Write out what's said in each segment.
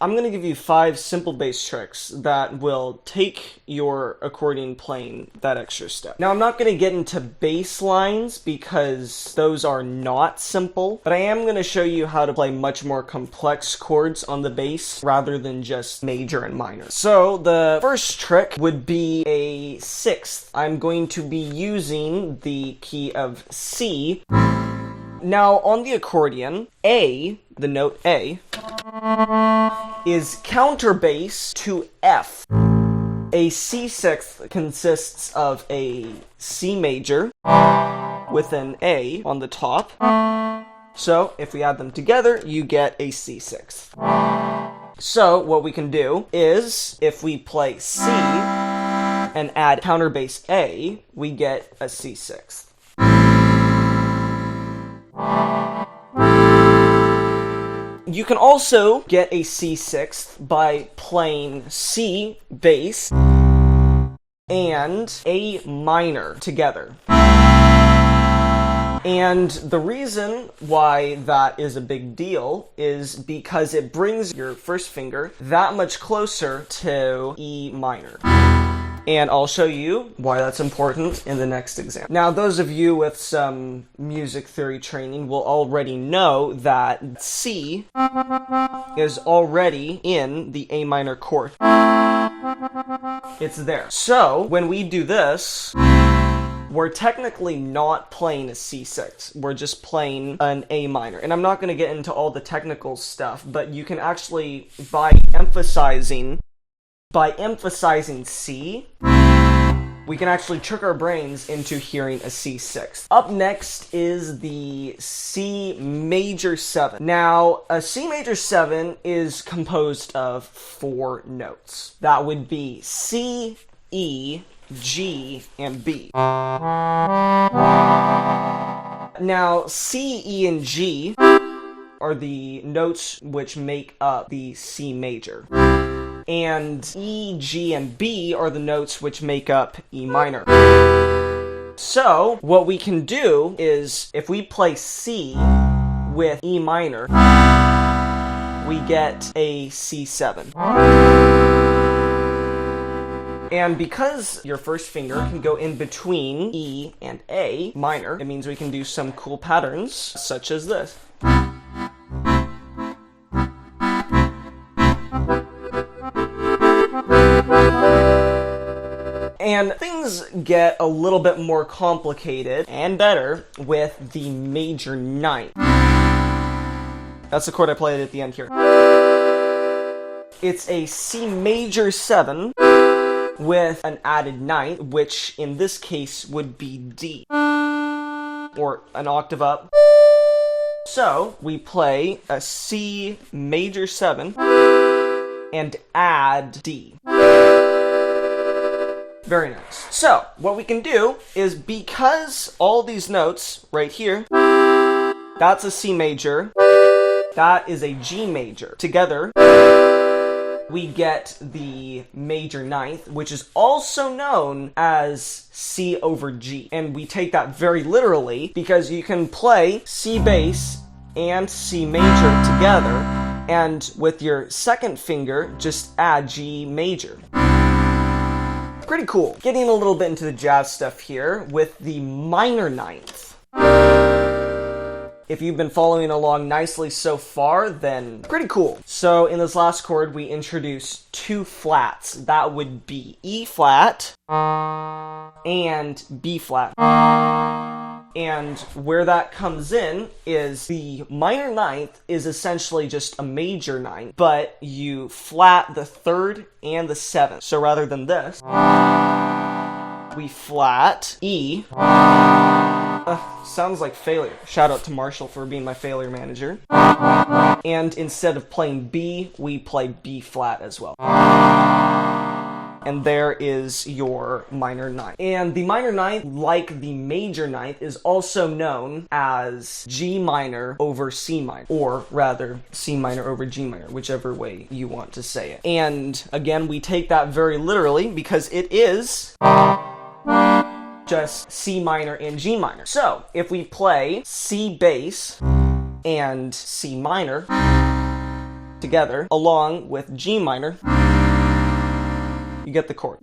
I'm going to give you 5 simple bass tricks that will take your accordion playing that extra step. Now, I'm not going to get into bass lines because those are not simple, but I am going to show you how to play much more complex chords on the bass rather than just major and minor. So the first trick would be a sixth. I'm going to be using the key of C. Now, on the accordion, A, the note A, is counterbass to F. A C6 consists of a C major with an A on the top. So, if we add them together, you get a C6. So, what we can do is, if we play C and add counterbass A, we get a C6. You can also get a C6 by playing C bass and A minor together. And the reason why that is a big deal is because it brings your first finger that much closer to E minor. And I'll show you why that's important in the next example. Now, those of you with some music theory training will already know that C is already in the A minor chord. It's there. So, when we do this, we're technically not playing a C6. We're just playing an A minor. And I'm not going to get into all the technical stuff, but you can actually, by emphasizing C, we can actually trick our brains into hearing a C6. Up next is the C major 7. Now, a C major 7 is composed of 4 notes. That would be C, E, G, and B. Now, C, E, and G are the notes which make up the C major. And E, G, and B are the notes which make up E minor. So, what we can do is, if we play C with E minor, we get a C7. And because your first finger can go in between E and A minor, it means we can do some cool patterns, such as this. And things get a little bit more complicated and better with the major 9th. That's the chord I played at the end here. It's a C major 7 with an added 9th, which in this case would be D, or an octave up. So we play a C major 7 and add D. Very nice. So, what we can do is, because all these notes right here, that's a C major, that is a G major. Together, we get the major 9th, which is also known as C over G. And we take that very literally, because you can play C bass and C major together, and with your second finger, just add G major. Pretty cool. Getting a little bit into the jazz stuff here with the minor 9th. If you've been following along nicely so far, then pretty cool. So in this last chord, we introduce 2 flats. That would be E flat and B flat. And where that comes in is the minor 9th is essentially just a major 9th, but you flat the 3rd and the 7th. So rather than this, we flat E. Sounds like failure. Shout out to Marshall for being my failure manager. And instead of playing B, we play B flat as well. And there is your minor 9th. And the minor 9th, like the major 9th, is also known as G minor over C minor, or rather, C minor over G minor, whichever way you want to say it. And again, we take that very literally because it is just C minor and G minor. So, if we play C bass and C minor, together, along with G minor, you get the chord.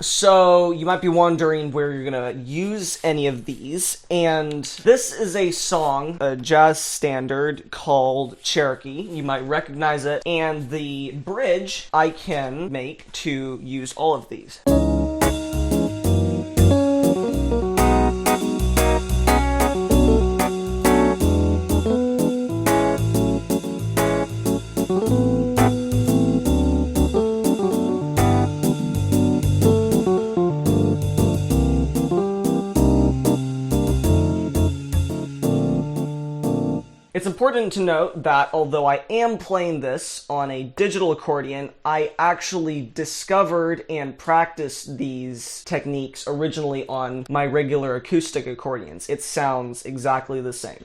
So you might be wondering where you're gonna use any of these, and this is a song, a jazz standard called Cherokee. You might recognize it, and the bridge I can make to use all of these. It's important to note that although I am playing this on a digital accordion, I actually discovered and practiced these techniques originally on my regular acoustic accordions. It sounds exactly the same.